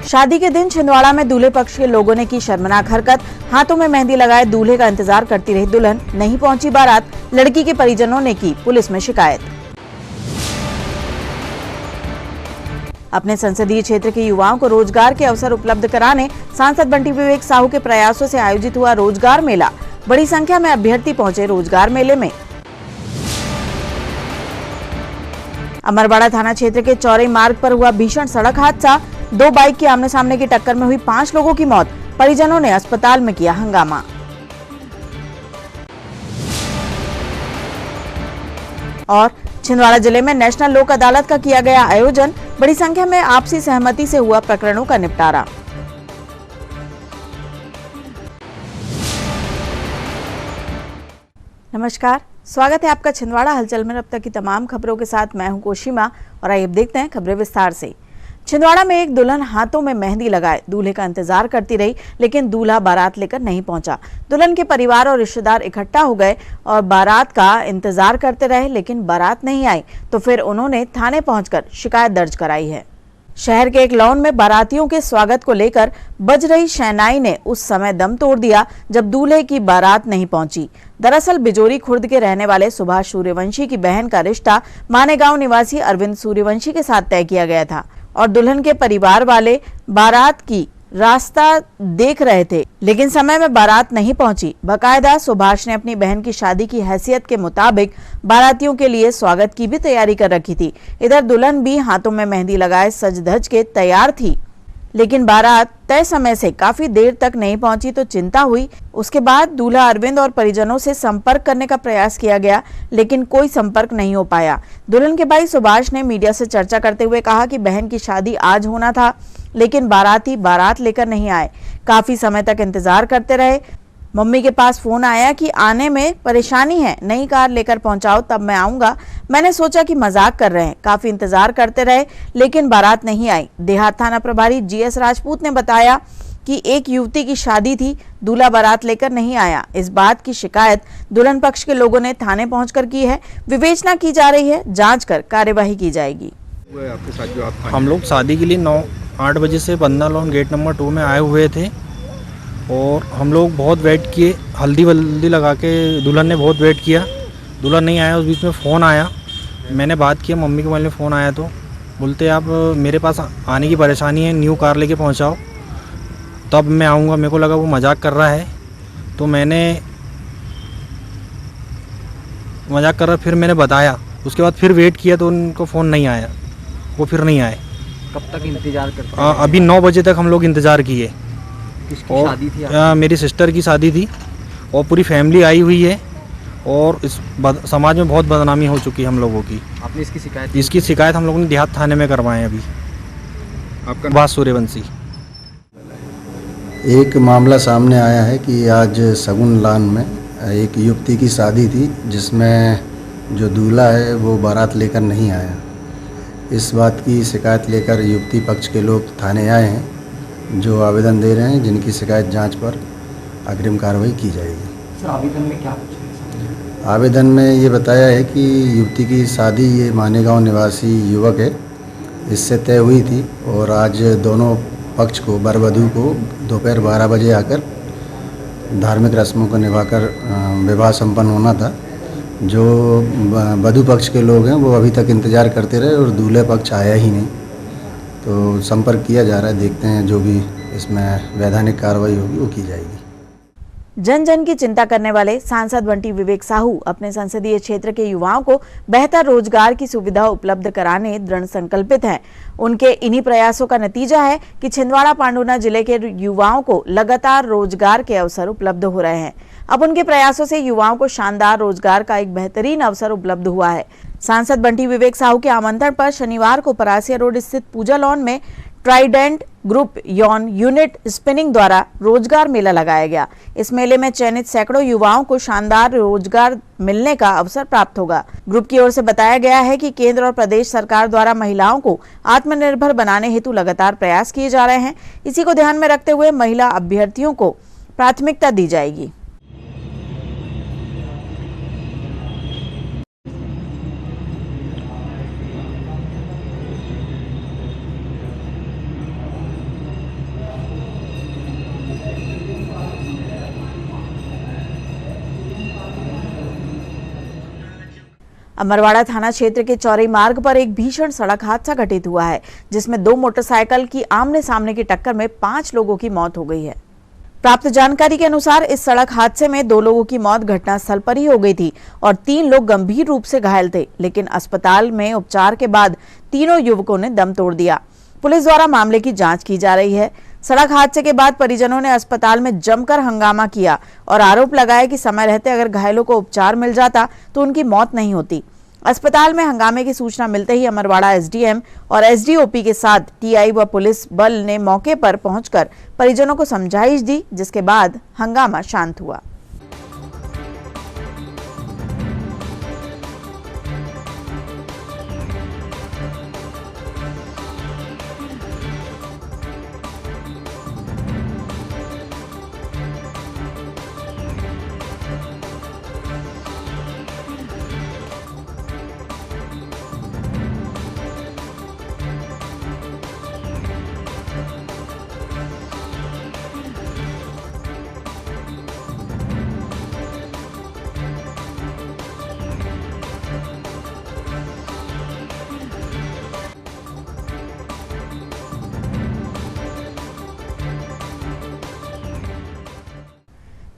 शादी के दिन छिंदवाड़ा में दूल्हे पक्ष के लोगों ने की शर्मनाक हरकत। हाथों में मेहंदी लगाए दूल्हे का इंतजार करती रही दुल्हन, नहीं पहुंची बारात। लड़की के परिजनों ने की पुलिस में शिकायत। अपने संसदीय क्षेत्र के युवाओं को रोजगार के अवसर उपलब्ध कराने सांसद बंटी विवेक साहू के प्रयासों से आयोजित हुआ रोजगार मेला। बड़ी संख्या में अभ्यर्थी पहुंचे रोजगार मेले में। अमरवाड़ा थाना क्षेत्र के चौरई मार्ग पर हुआ भीषण सड़क हादसा। 2 बाइक की आमने सामने की टक्कर में हुई 5 लोगों की मौत। परिजनों ने अस्पताल में किया हंगामा। और छिंदवाड़ा जिले में नेशनल लोक अदालत का किया गया आयोजन। बड़ी संख्या में आपसी सहमति से हुआ प्रकरणों का निपटारा। नमस्कार, स्वागत है आपका छिंदवाड़ा हलचल में। अब तक की तमाम खबरों के साथ मैं हूं कोशिमा और आइए अब देखते हैं खबरें विस्तार से। छिंदवाड़ा में एक दुल्हन हाथों में मेहंदी लगाए दूल्हे का इंतजार करती रही, लेकिन दूल्हा बारात लेकर नहीं पहुंचा। दुल्हन के परिवार और रिश्तेदार इकट्ठा हो गए और बारात का इंतजार करते रहे, लेकिन बारात नहीं आई। तो फिर उन्होंने थाने पहुंचकर शिकायत दर्ज कराई है। शहर के एक लॉन में बारातियों के स्वागत को लेकर बज रही शहनाई ने उस समय दम तोड़ दिया जब दूल्हे की बारात नहीं पहुंची। दरअसल बिजोरी खुर्द के रहने वाले सुभाष सूर्यवंशी की बहन का रिश्ता मानेगांव निवासी अरविंद सूर्यवंशी के साथ तय किया गया था और दुल्हन के परिवार वाले बारात की रास्ता देख रहे थे, लेकिन समय में बारात नहीं पहुंची। बाकायदा सुभाष ने अपनी बहन की शादी की हैसियत के मुताबिक बारातियों के लिए स्वागत की भी तैयारी कर रखी थी। इधर दुल्हन भी हाथों में मेहंदी लगाए सज धज के तैयार थी, लेकिन बारात तय समय से काफी देर तक नहीं पहुंची तो चिंता हुई। उसके बाद दूल्हा अरविंद और परिजनों से संपर्क करने का प्रयास किया गया, लेकिन कोई संपर्क नहीं हो पाया। दुल्हन के भाई सुभाष ने मीडिया से चर्चा करते हुए कहा कि बहन की शादी आज होना था, लेकिन बाराती बारात लेकर नहीं आए। काफी समय तक इंतजार करते रहे। मम्मी के पास फोन आया कि आने में परेशानी है, नई कार लेकर पहुंचाओ तब मैं आऊंगा। मैंने सोचा कि मजाक कर रहे हैं। काफी इंतजार करते रहे, लेकिन बारात नहीं आई। देहात थाना प्रभारी GS राजपूत ने बताया कि एक युवती की शादी थी, दूल्हा बारात लेकर नहीं आया। इस बात की शिकायत दुल्हन पक्ष के लोगों ने थाने पहुंचकर की है। विवेचना की जा रही है, जांच कर कार्यवाही की जाएगी। हम लोग शादी के लिए 9-8 बजे से बंदा लॉन गेट नंबर 2 में आए हुए थे और हम लोग बहुत वेट किए। हल्दी वल्दी लगा के दुल्हन ने बहुत वेट किया, दुल्हन नहीं आया। उस बीच में फ़ोन आया, मैंने बात किया, मम्मी के मोबाइल में फ़ोन आया तो बोलते आप मेरे पास आने की परेशानी है, न्यू कार लेके पहुंचाओ तब मैं आऊँगा। मेरे को लगा वो मजाक कर रहा है, तो मैंने मजाक कर रहा, फिर मैंने बताया। उसके बाद फिर वेट किया तो उनको फ़ोन नहीं आया, वो फिर नहीं आए। कब तक इंतजार करते? अभी 9 बजे तक हम लोग इंतज़ार किए। किसकी शादी थी? मेरी सिस्टर की शादी थी और पूरी फैमिली आई हुई है और इस समाज में बहुत बदनामी हो चुकी है हम लोगों की। आपने इसकी शिकायत हम लोगों ने देहात थाने में करवाए हैं। अभी आपका बात सूर्यवंशी। एक मामला सामने आया है कि आज सगुन लान में एक युवती की शादी थी, जिसमें जो दूल्हा है वो बारात लेकर नहीं आया। इस बात की शिकायत लेकर युवती पक्ष के लोग थाने आए हैं, जो आवेदन दे रहे हैं, जिनकी शिकायत जांच पर अग्रिम कार्रवाई की जाएगी। सर, आवेदन में क्या पूछा? आवेदन में ये बताया है कि युवती की शादी ये मानेगांव निवासी युवक है, इससे तय हुई थी और आज दोनों पक्ष को, वर वधू को दोपहर 12 बजे आकर धार्मिक रस्मों को निभाकर विवाह संपन्न होना था। जो वधू पक्ष के लोग हैं वो अभी तक इंतज़ार करते रहे और दूल्हे पक्ष आया ही नहीं, तो संपर्क किया जा रहा है। देखते हैं, जो भी इसमें वैधानिक कार्रवाई होगी वो की जाएगी। जन जन की चिंता करने वाले सांसद बंटी विवेक साहू अपने संसदीय क्षेत्र के युवाओं को बेहतर रोजगार की सुविधा उपलब्ध कराने दृढ़ संकल्पित हैं। उनके इन्हीं प्रयासों का नतीजा है कि छिंदवाड़ा पांडुना जिले के युवाओं को लगातार रोजगार के अवसर उपलब्ध हो रहे हैं। अब उनके प्रयासों से युवाओं को शानदार रोजगार का एक बेहतरीन अवसर उपलब्ध हुआ है। सांसद बंटी विवेक साहू के आमंत्रण पर शनिवार को परासिया रोड स्थित पूजा लॉन में ट्राइडेंट ग्रुप यौन यूनिट स्पिनिंग द्वारा रोजगार मेला लगाया गया। इस मेले में चयनित सैकड़ों युवाओं को शानदार रोजगार मिलने का अवसर प्राप्त होगा। ग्रुप की ओर से बताया गया है कि केंद्र और प्रदेश सरकार द्वारा महिलाओं को आत्मनिर्भर बनाने हेतु लगातार प्रयास किए जा रहे हैं। इसी को ध्यान में रखते हुए महिला अभ्यर्थियों को प्राथमिकता दी जाएगी। अमरवाड़ा थाना क्षेत्र के चौरी मार्ग पर एक भीषण सड़क हादसा घटित हुआ है, जिसमें 2 मोटरसाइकिल की आमने सामने की टक्कर में 5 लोगों की मौत हो गई है। प्राप्त जानकारी के अनुसार इस सड़क हादसे में 2 लोगों की मौत घटनास्थल पर ही हो गई थी और 3 लोग गंभीर रूप से घायल थे, लेकिन अस्पताल में उपचार के बाद तीनों युवकों ने दम तोड़ दिया। पुलिस द्वारा मामले की जांच की जा रही है। सड़क हादसे के बाद परिजनों ने अस्पताल में जमकर हंगामा किया और आरोप लगाया कि समय रहते अगर घायलों को उपचार मिल जाता तो उनकी मौत नहीं होती। अस्पताल में हंगामे की सूचना मिलते ही अमरवाड़ा एसडीएम और एसडीओपी के साथ टीआई व पुलिस बल ने मौके पर पहुंचकर परिजनों को समझाइश दी, जिसके बाद हंगामा शांत हुआ।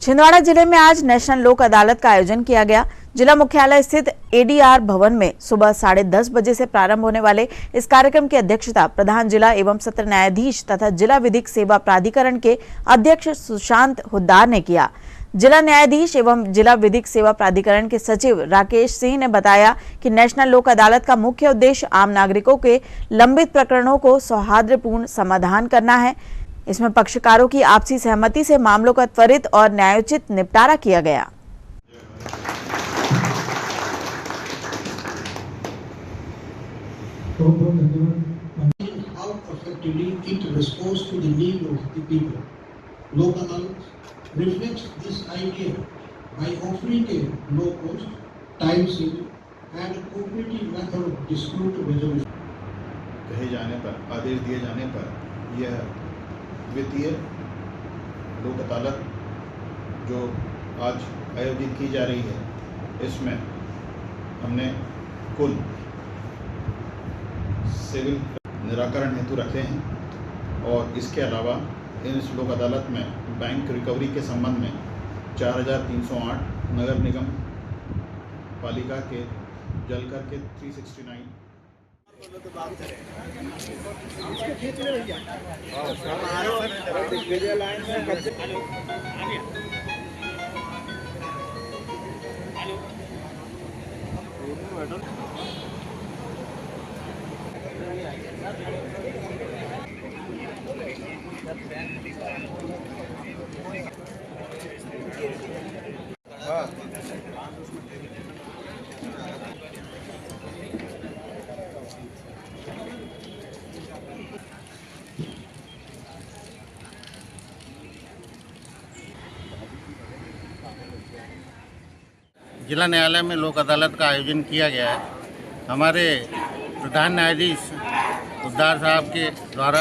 छिंदवाड़ा जिले में आज नेशनल लोक अदालत का आयोजन किया गया। जिला मुख्यालय स्थित एडीआर भवन में सुबह 10:30 बजे से प्रारंभ होने वाले इस कार्यक्रम की अध्यक्षता प्रधान जिला एवं सत्र न्यायाधीश तथा जिला विधिक सेवा प्राधिकरण के अध्यक्ष सुशांत हुद्दार ने किया। जिला न्यायाधीश एवं जिला विधिक सेवा प्राधिकरण के सचिव राकेश सिंह ने बताया कि नेशनल लोक अदालत का मुख्य उद्देश्य आम नागरिकों के लंबित प्रकरणों को सौहार्दपूर्ण समाधान करना है। इसमें पक्षकारों की आपसी सहमति से मामलों का त्वरित और न्यायोचित निपटारा किया गया। लोक अदालत reflects this idea by offering a low cost, time saving and cooperative method of dispute resolution. कहे जाने पर, आदेश दिए जाने पर यह द्वितीय लोक अदालत जो आज आयोजित की जा रही है, इसमें हमने कुल सिविल निराकरण हेतु रखे हैं और इसके अलावा इस लोक अदालत में बैंक रिकवरी के संबंध में 4308 नगर निगम पालिका के जलकर के 369 जिला न्यायालय में लोक अदालत का आयोजन किया गया है। हमारे प्रधान न्यायाधीश हुद्दार साहब के द्वारा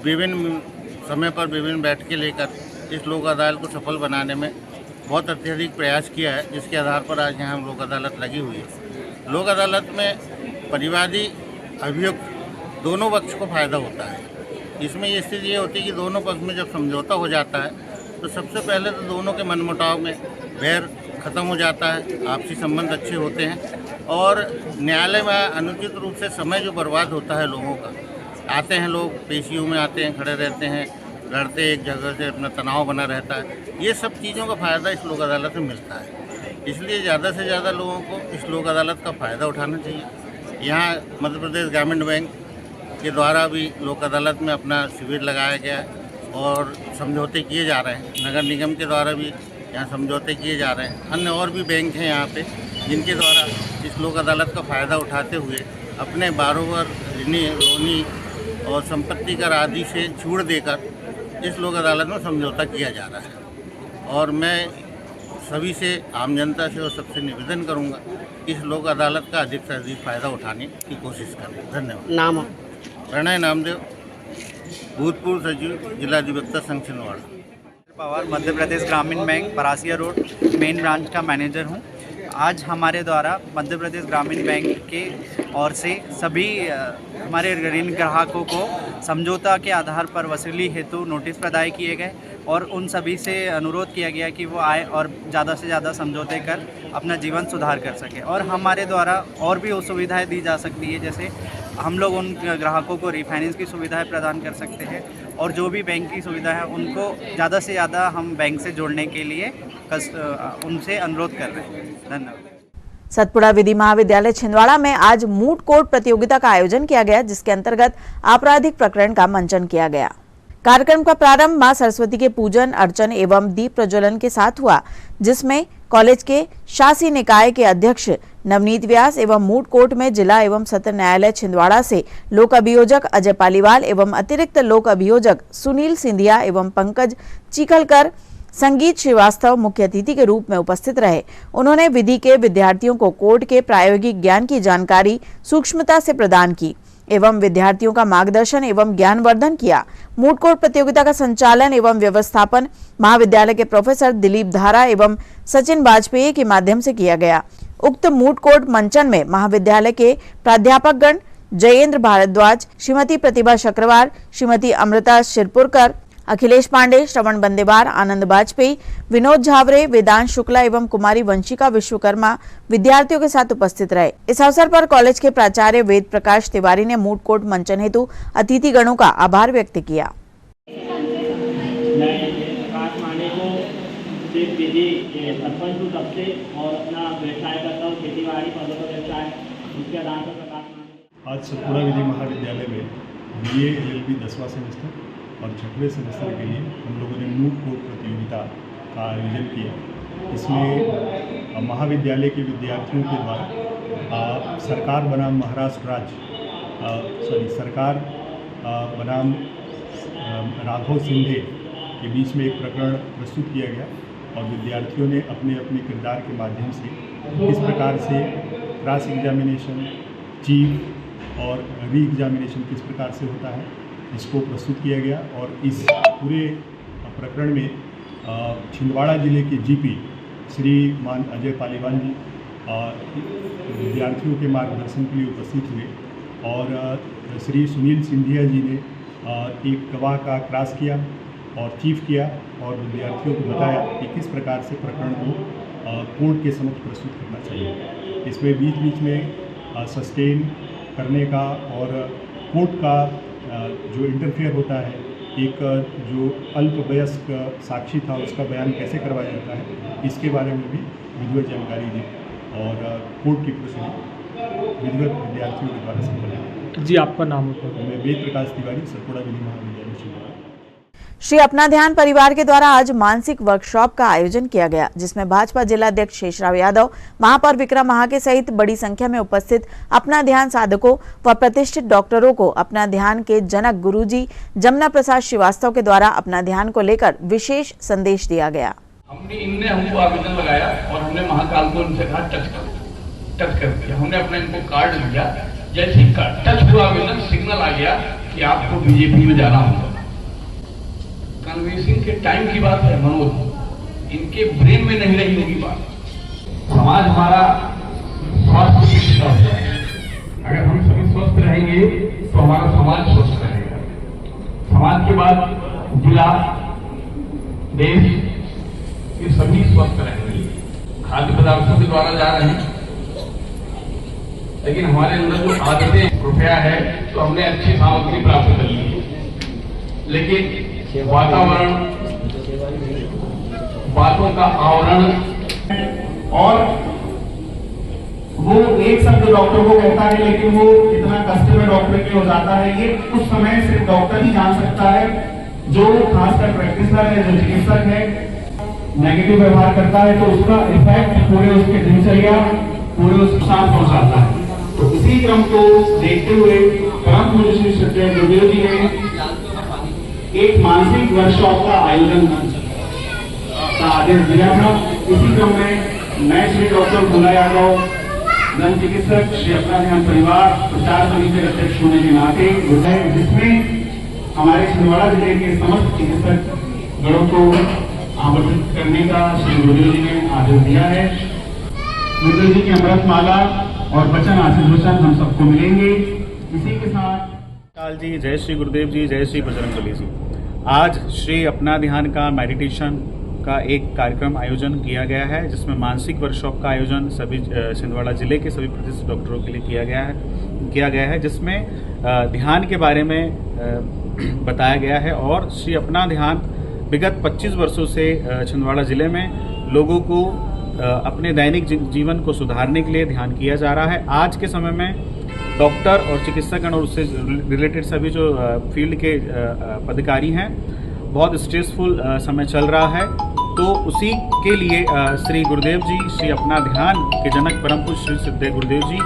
विभिन्न समय पर विभिन्न बैठकें लेकर इस लोक अदालत को सफल बनाने में बहुत अत्यधिक प्रयास किया है, जिसके आधार पर आज यहाँ लोक अदालत लगी हुई है। लोक अदालत में परिवादी अभियुक्त दोनों पक्ष को फ़ायदा होता है। इसमें ये स्थिति ये होती है कि दोनों पक्ष में जब समझौता हो जाता है तो सबसे पहले तो दोनों के मनमुटाव में बैर ख़त्म हो जाता है, आपसी संबंध अच्छे होते हैं और न्यायालय में अनुचित रूप से समय जो बर्बाद होता है लोगों का, आते हैं लोग पेशियों में आते हैं, खड़े रहते हैं, लड़ते एक जगह से, अपना तनाव बना रहता है। ये सब चीज़ों का फ़ायदा इस लोक अदालत में मिलता है, इसलिए ज़्यादा से ज़्यादा लोगों को इस लोक अदालत का फ़ायदा उठाना चाहिए। यहाँ मध्य प्रदेश ग्रामीण बैंक के द्वारा भी लोक अदालत में अपना शिविर लगाया गया है और समझौते किए जा रहे हैं। नगर निगम के द्वारा भी यहाँ समझौते किए जा रहे हैं। अन्य और भी बैंक हैं यहाँ पे जिनके द्वारा इस लोक अदालत का फ़ायदा उठाते हुए अपने बारोवर, ऋणी, लोनी और संपत्ति कर आदि से छूट देकर इस लोक अदालत में समझौता किया जा रहा है। और मैं सभी से, आम जनता से और सबसे निवेदन करूँगा कि इस लोक अदालत का अधिक से अधिक फ़ायदा उठाने की कोशिश करें। धन्यवाद। नाम प्रणय नामदेव, भूतपूर्व सचिव जिला अधिवक्ता संघ छिंदवाड़ा। पवार, मध्य प्रदेश ग्रामीण bank Parasia road main branch का मैनेजर हूं। आज हमारे द्वारा मध्य प्रदेश ग्रामीण बैंक के ओर से सभी हमारे ऋण ग्राहकों को समझौता के आधार पर वसूली हेतु नोटिस प्रदाय किए गए और उन सभी से अनुरोध किया गया कि वो आए और ज़्यादा से ज़्यादा समझौते कर अपना जीवन सुधार कर सके। और हमारे द्वारा और भी वो सुविधाएँ दी जा सकती है, जैसे हम लोग उन ग्राहकों को रिफाइनेंस की सुविधाएं प्रदान कर सकते हैं और जो भी बैंक की सुविधा है उनको ज़्यादा से ज़्यादा हम बैंक से जोड़ने के लिए उनसे अनुरोध कर रहे हैं। धन्यवाद। सतपुड़ा विधि महाविद्यालय छिंदवाड़ा में आज मूट कोर्ट प्रतियोगिता का आयोजन किया गया, जिसके अंतर्गत आपराधिक प्रकरण का मंचन किया गया। कार्यक्रम का प्रारंभ मां सरस्वती के पूजन अर्चन एवं दीप प्रज्वलन के साथ हुआ, जिसमें कॉलेज के शासी निकाय के अध्यक्ष नवनीत व्यास एवं मूट कोर्ट में जिला एवं सत्र न्यायालय छिंदवाड़ा से लोक अभियोजक अजय पालीवाल एवं अतिरिक्त लोक अभियोजक सुनील सिंधिया एवं पंकज चिखलकर, संगीत श्रीवास्तव मुख्य अतिथि के रूप में उपस्थित रहे। उन्होंने विधि के विद्यार्थियों को कोर्ट के प्रायोगिक ज्ञान की जानकारी सूक्ष्मता से प्रदान की एवं विद्यार्थियों का मार्गदर्शन एवं ज्ञानवर्धन किया। मूट कोर्ट प्रतियोगिता का संचालन एवं व्यवस्थापन महाविद्यालय के प्रोफेसर दिलीप धारा एवं सचिन वाजपेयी के माध्यम से किया गया। उक्त मूट कोर्ट मंचन में महाविद्यालय के प्राध्यापकगण जयेंद्र भारद्वाज, श्रीमती प्रतिभा शक्रवार, श्रीमती अमृता शिरपुरकर, अखिलेश पांडे, श्रवण बंदेवार, आनंद वाजपेयी, विनोद झावरे, वेदांत शुक्ला एवं कुमारी वंशिका विश्वकर्मा विद्यार्थियों के साथ उपस्थित रहे। इस अवसर पर कॉलेज के प्राचार्य वेद प्रकाश तिवारी ने मूट कोर्ट मंचन हेतु अतिथि गणों का आभार व्यक्त किया। आज सतपुड़ा विधि महाविद्यालय में BA LLB 10वां सेमेस्टर और 6वें सेमेस्टर के लिए हम लोगों ने मूट कोर्ट प्रतियोगिता का आयोजन किया। इसमें महाविद्यालय के विद्यार्थियों के द्वारा सरकार बनाम महाराष्ट्र राज्य सरकार बनाम राघव सिंधे के बीच में एक प्रकरण प्रस्तुत किया गया और विद्यार्थियों ने अपने अपने किरदार के माध्यम से किस प्रकार से क्रॉस एग्जामिनेशन, चीफ और री एग्जामिनेशन किस प्रकार से होता है, इसको प्रस्तुत किया गया। और इस पूरे प्रकरण में छिंदवाड़ा जिले के GP श्रीमान अजय पालीवाल जी विद्यार्थियों के मार्गदर्शन के लिए उपस्थित हुए और श्री सुनील सिंधिया जी ने एक गवाह का क्रॉस किया और चीफ किया और विद्यार्थियों को बताया कि किस प्रकार से प्रकरण को कोर्ट के समक्ष प्रस्तुत करना चाहिए। इसमें बीच बीच में सस्टेन करने का और कोर्ट का जो इंटरफेयर होता है, एक जो अल्पवयस्क साक्षी था उसका बयान कैसे करवाया जाता है, इसके बारे में भी विधिवत जानकारी दी और कोर्ट की प्रोसीडिंग विधिवत विद्यार्थियों के द्वारा संपन्न जी। आपका नाम? मैं वेद प्रकाश तिवारी, सतपुड़ा विधि महाविद्यालय छिंदवाड़ा। श्री अपना ध्यान परिवार के द्वारा आज मानसिक वर्कशॉप का आयोजन किया गया, जिसमें भाजपा जिला अध्यक्ष शेषराव यादव, महापौर विक्रम महाके सहित बड़ी संख्या में उपस्थित अपना ध्यान साधकों व प्रतिष्ठित डॉक्टरों को अपना ध्यान के जनक गुरुजी जमुना प्रसाद श्रीवास्तव के द्वारा अपना ध्यान को लेकर विशेष संदेश दिया गया। इनने हमको आवेदन लगाया और हमने महाकाल को उनसे कहा टच कर दिया। हमने अपना इनको कार्ड लिया, जैसे ही टच हुआ आवेदन सिग्नल आ गया कि आपको बीजेपी में जाना होगा। कन्वेंसिंग के टाइम की बात है मनोज, इनके ब्रेन में नहीं रही होगी बात। समाज हमारा स्वास्थ्य हो जाए, अगर हम सभी स्वस्थ रहेंगे तो हमारा समाज स्वस्थ रहेगा। समाज के बाद जिला, देश, ये सभी स्वस्थ रहेंगे। खाद्य पदार्थों के द्वारा जा रहे हैं, लेकिन हमारे अंदर जो आदतें रुपया है तो हमने अच्छी सामग्री प्राप्त कर ली है, लेकिन वातावरण, बातों का आवरण और वो एक शब्द डॉक्टर को कहता है, लेकिन वो कितना कष्ट में डॉक्टर के हो जाता है, ये उस समय सिर्फ डॉक्टर ही जान सकता है। जो खासकर प्रैक्टिशनर है, जो चिकित्सक है, नेगेटिव व्यवहार करता है तो उसका इफेक्ट पूरे उसके दिनचर्या, पूरे उसके साथ पहुंचाता है। तो इसी क्रम को देखते हुए परम पूज्य श्री सत्य गुरुदेव जी ने एक मानसिक वर्कशॉप का आयोजन का आदेश दिया था। इसी क्रम में मैं श्री डॉक्टर भोला यादव, जन चिकित्सक श्री अपना ध्यान परिवार प्रचार समिति के अध्यक्ष होने के नाते, जिसमें हमारे छिंदवाड़ा जिले के समस्त चिकित्सक गणों को आमंत्रित करने का श्री गुरुदेव जी ने आदेश दिया है। गुरुदेव जी की अमृत माला और वचन आशीर्वचन हम सबको मिलेंगे। इसी के साथ काल जी, जय श्री गुरुदेव जी, जय श्री बजरंगबली जी। आज श्री अपना ध्यान का मेडिटेशन का एक कार्यक्रम आयोजन किया गया है, जिसमें मानसिक वर्कशॉप का आयोजन सभी छिंदवाड़ा जिले के सभी प्रतिष्ठित डॉक्टरों के लिए किया गया है, जिसमें ध्यान के बारे में बताया गया है। और श्री अपना ध्यान विगत 25 वर्षों से छिंदवाड़ा जिले में लोगों को अपने दैनिक जीवन को सुधारने के लिए ध्यान किया जा रहा है। आज के समय में डॉक्टर और चिकित्सकगण और उससे रिलेटेड सभी जो फील्ड के पदाधिकारी हैं, बहुत स्ट्रेसफुल समय चल रहा है, तो उसी के लिए श्री गुरुदेव जी, श्री अपना ध्यान के जनक परम पूज्य श्री सिद्धे गुरुदेव जी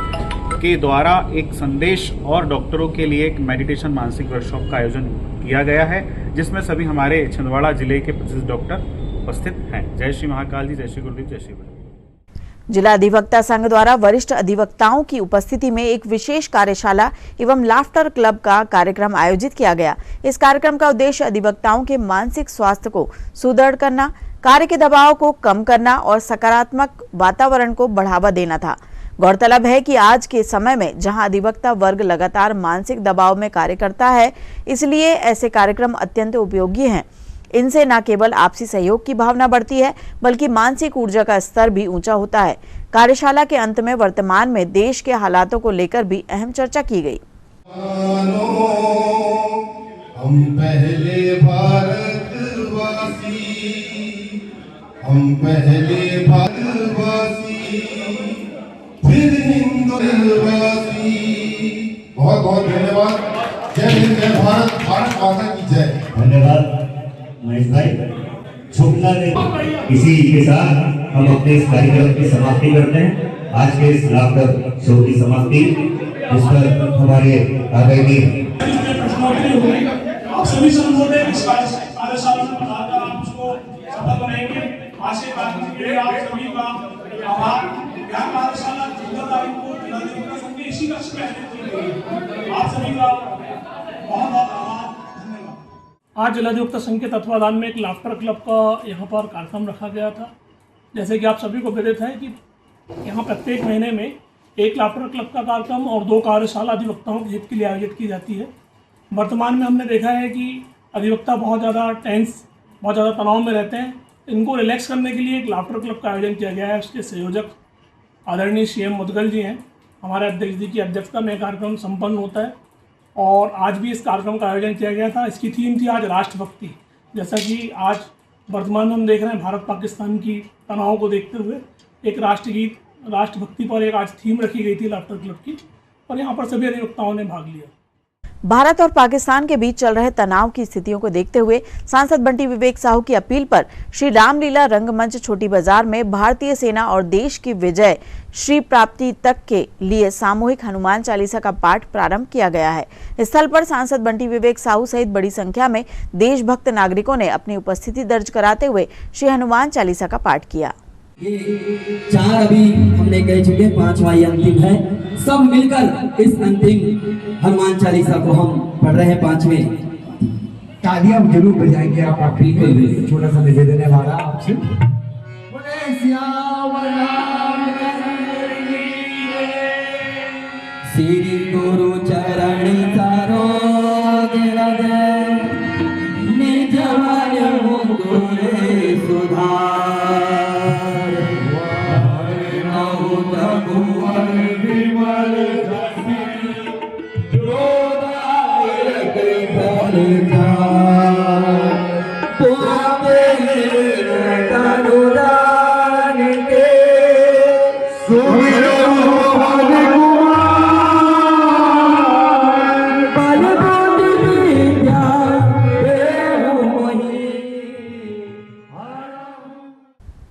के द्वारा एक संदेश और डॉक्टरों के लिए एक मेडिटेशन मानसिक वर्कशॉप का आयोजन किया गया है, जिसमें सभी हमारे छिंदवाड़ा जिले के प्रतिष्ठित डॉक्टर उपस्थित हैं। जय श्री महाकाल जी, जय श्री गुरुदेव, जय श्री गुरुदेव। जिला अधिवक्ता संघ द्वारा वरिष्ठ अधिवक्ताओं की उपस्थिति में एक विशेष कार्यशाला एवं लाफ्टर क्लब का कार्यक्रम आयोजित किया गया। इस कार्यक्रम का उद्देश्य अधिवक्ताओं के मानसिक स्वास्थ्य को सुदृढ़ करना, कार्य के दबाव को कम करना और सकारात्मक वातावरण को बढ़ावा देना था। गौरतलब है कि आज के समय में जहां अधिवक्ता वर्ग लगातार मानसिक दबाव में कार्य करता है, इसलिए ऐसे कार्यक्रम अत्यंत उपयोगी हैं। इनसे न केवल आपसी सहयोग की भावना बढ़ती है, बल्कि मानसिक ऊर्जा का स्तर भी ऊंचा होता है। कार्यशाला के अंत में वर्तमान में देश के हालातों को लेकर भी अहम चर्चा की गई। हम पहले भारतवासी, हम पहले भारतवासी, फिर हिंदुवासी। बहुत बहुत धन्यवाद। जय हिंद, जय भारत, भारत माता की जय। धन्यवाद महेश भाई। झुकना नहीं। इसी के साथ हम अपने इस कार्यक्रम की समाप्ति करते हैं। आज के इस लाफ्टर शो की समाप्ति, जिस पर हमारे आदरणीय आप सभी संबोधन इस कार्यशाला में बताकर आप उसको सफल बनाएंगे। आज के कार्यक्रम के लिए आप सभी का आभार। यह कार्यशाला 14 तारीख को जिला संघ के इसी कक्ष में आयोजित की गई। आप सभी का बहुत बहुत आभार, धन्यवाद। आज जिला अधिवक्ता संघ के तत्वाधान में एक लाफ्टर क्लब का यहाँ पर कार्यक्रम रखा गया था। जैसे कि आप सभी को विदित है कि यहाँ प्रत्येक महीने में एक लाफ्टर क्लब का कार्यक्रम और 2 कार्यशाला अधिवक्ताओं के हित के लिए आयोजित की जाती है। वर्तमान में हमने देखा है कि अधिवक्ता बहुत ज़्यादा टेंस, बहुत ज़्यादा तनाव में रहते हैं। इनको रिलैक्स करने के लिए एक लाफ्टर क्लब का आयोजन किया गया है। उसके संयोजक आदरणीय CM मुदगल जी हैं। हमारे अध्यक्ष जी की अध्यक्षता में कार्यक्रम संपन्न होता है और आज भी इस कार्यक्रम का आयोजन किया गया था। इसकी थीम थी आज राष्ट्रभक्ति। जैसा कि आज वर्तमान में हम देख रहे हैं, भारत पाकिस्तान की तनाव को देखते हुए एक राष्ट्रगीत, राष्ट्रभक्ति पर एक आज थीम रखी गई थी लाफ्टर क्लब की, और यहाँ पर सभी अधिवक्ताओं ने भाग लिया। भारत और पाकिस्तान के बीच चल रहे तनाव की स्थितियों को देखते हुए सांसद बंटी विवेक साहू की अपील पर श्री रामलीला रंगमंच छोटी बाजार में भारतीय सेना और देश की विजय श्री प्राप्ति तक के लिए सामूहिक हनुमान चालीसा का पाठ प्रारंभ किया गया है। स्थल पर सांसद बंटी विवेक साहू सहित बड़ी संख्या में देशभक्त नागरिकों ने अपनी उपस्थिति दर्ज कराते हुए श्री हनुमान चालीसा का पाठ किया। ये 4 अभी हमने कह चुके, 5वां अंतिम है। सब मिलकर इस अंतिम हनुमान चालीसा को हम पढ़ रहे हैं 5वें। तालियां हम जरूर बजाएंगे। आप बिल्कुल छोटा सा निवेदन है हमारा आपसे। श्री गुरु चरण तारो निज मुकुरे सुधार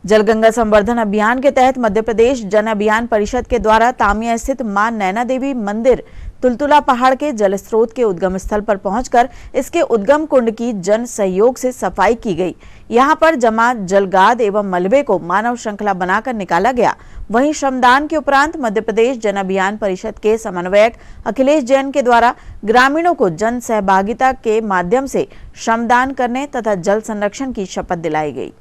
जलगंगा संवर्धन अभियान के तहत मध्य प्रदेश जन अभियान परिषद के द्वारा तामिया स्थित मां नैना देवी मंदिर तुलतुला पहाड़ के जल स्रोत के उद्गम स्थल पर पहुंचकर इसके उद्गम कुंड की जन सहयोग से सफाई की गई। यहां पर जमा जलगाद एवं मलबे को मानव श्रृंखला बनाकर निकाला गया। वहीं श्रमदान के उपरांत मध्य प्रदेश जन अभियान परिषद के समन्वयक अखिलेश जैन के द्वारा ग्रामीणों को जन सहभागिता के माध्यम से श्रमदान करने तथा जल संरक्षण की शपथ दिलाई गई।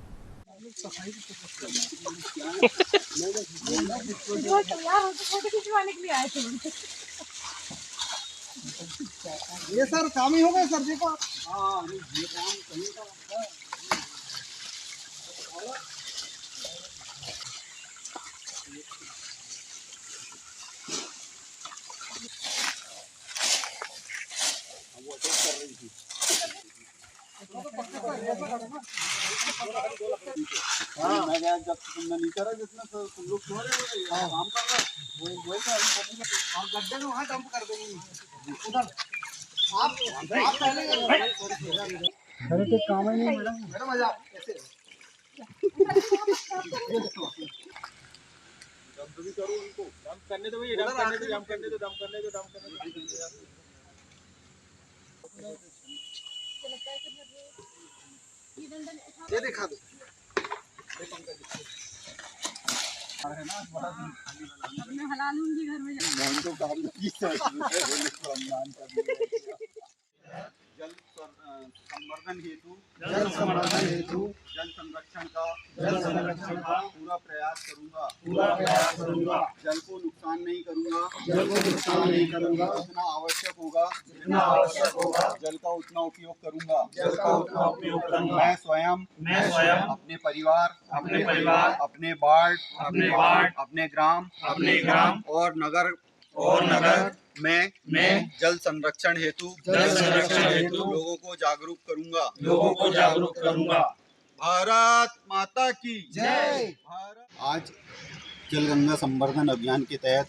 ये सर काम ही हो गया सर देखो। हाँ ये काम कहीं का है। मैं गया जब तुमने नहीं करा जितना तुम लोग सो रहे हो काम कर रहे हो वही और गड्ढे में वहाँ डंप कर देंगे उधर आप पहले अरे तो काम ही नहीं मैडम मजा ऐसे डंप भी करो उनको डंप करने दो ये डंप करने दो डंप करने दो डंप करने दो डंप करने दो ये दिखा दो है ना बड़ा अपने हला लूंगी घर में मैं तो काम की जल संवर्धन हेतु जल संरक्षण का पूरा प्रयास करूंगा जल को नुकसान नहीं करूंगा जितना आवश्यक होगा जल का उतना उपयोग करूंगा मैं स्वयं अपने परिवार अपने वार्ड अपने ग्राम और नगर में जल संरक्षण हेतु लोगों को जागरूक करूंगा। भारत माता की जय। आज जल गंगा संवर्धन अभियान के तहत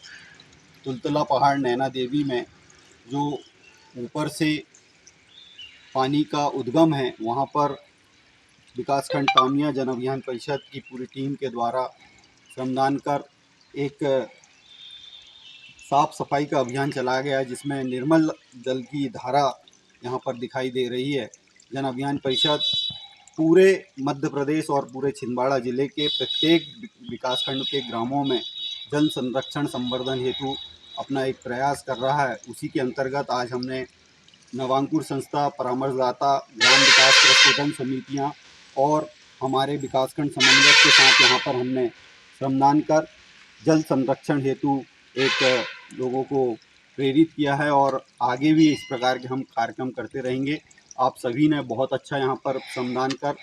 तुलतला पहाड़ नैना देवी में जो ऊपर से पानी का उद्गम है वहाँ पर विकासखंड कामिया जन अभियान परिषद की पूरी टीम के द्वारा श्रमदान कर एक साफ सफाई का अभियान चलाया गया है जिसमें निर्मल जल की धारा यहाँ पर दिखाई दे रही है। जन अभियान परिषद पूरे मध्य प्रदेश और पूरे छिंदवाड़ा जिले के प्रत्येक विकासखंड के ग्रामों में जल संरक्षण संवर्धन हेतु अपना एक प्रयास कर रहा है। उसी के अंतर्गत आज हमने नवांकुर संस्था, परामर्शदाता, ग्राम विकास प्रबंधन समितियाँ और हमारे विकासखंड समन्वयक के साथ यहाँ पर हमने श्रमदान कर जल संरक्षण हेतु एक लोगों को प्रेरित किया है और आगे भी इस प्रकार के हम कार्यक्रम करते रहेंगे। आप सभी ने बहुत अच्छा यहाँ पर श्रमदान कर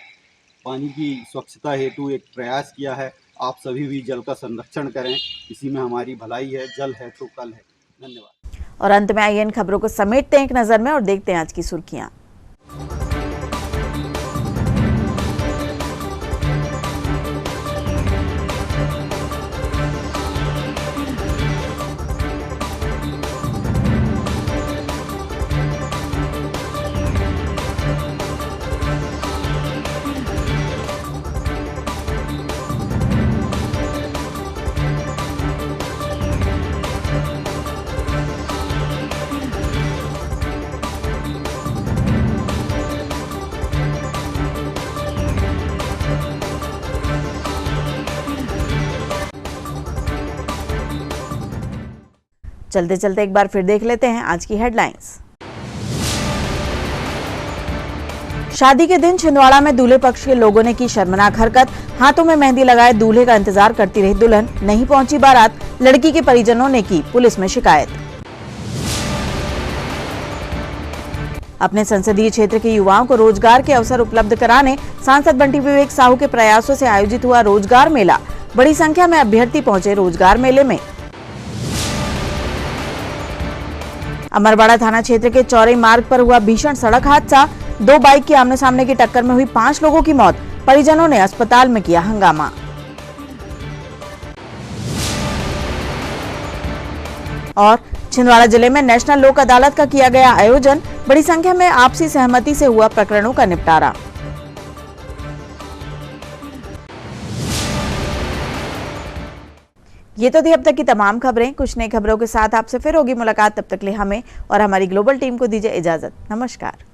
पानी की स्वच्छता हेतु एक प्रयास किया है। आप सभी भी जल का संरक्षण करें, इसी में हमारी भलाई है। जल है तो कल है। धन्यवाद। और अंत में आइए इन खबरों को समेटते हैं एक नजर में और देखते हैं आज की सुर्खियां। चलते चलते एक बार फिर देख लेते हैं आज की हेडलाइंस। शादी के दिन छिंदवाड़ा में दूल्हे पक्ष के लोगों ने की शर्मनाक हरकत। हाथों में मेहंदी लगाए दूल्हे का इंतजार करती रही दुल्हन, नहीं पहुंची बारात। लड़की के परिजनों ने की पुलिस में शिकायत। अपने संसदीय क्षेत्र के युवाओं को रोजगार के अवसर उपलब्ध कराने सांसद बंटी विवेक साहू के प्रयासों से आयोजित हुआ रोजगार मेला। बड़ी संख्या में अभ्यर्थी पहुंचे रोजगार मेले में। अमरवाड़ा थाना क्षेत्र के चौरई मार्ग पर हुआ भीषण सड़क हादसा। 2 बाइक की आमने सामने की टक्कर में हुई 5 लोगों की मौत। परिजनों ने अस्पताल में किया हंगामा। और छिंदवाड़ा जिले में नेशनल लोक अदालत का किया गया आयोजन। बड़ी संख्या में आपसी सहमति से हुआ प्रकरणों का निपटारा। ये तो थी अब तक की तमाम खबरें। कुछ नई खबरों के साथ आपसे फिर होगी मुलाकात। तब तक के लिए हमें और हमारी ग्लोबल टीम को दीजिए इजाजत। नमस्कार।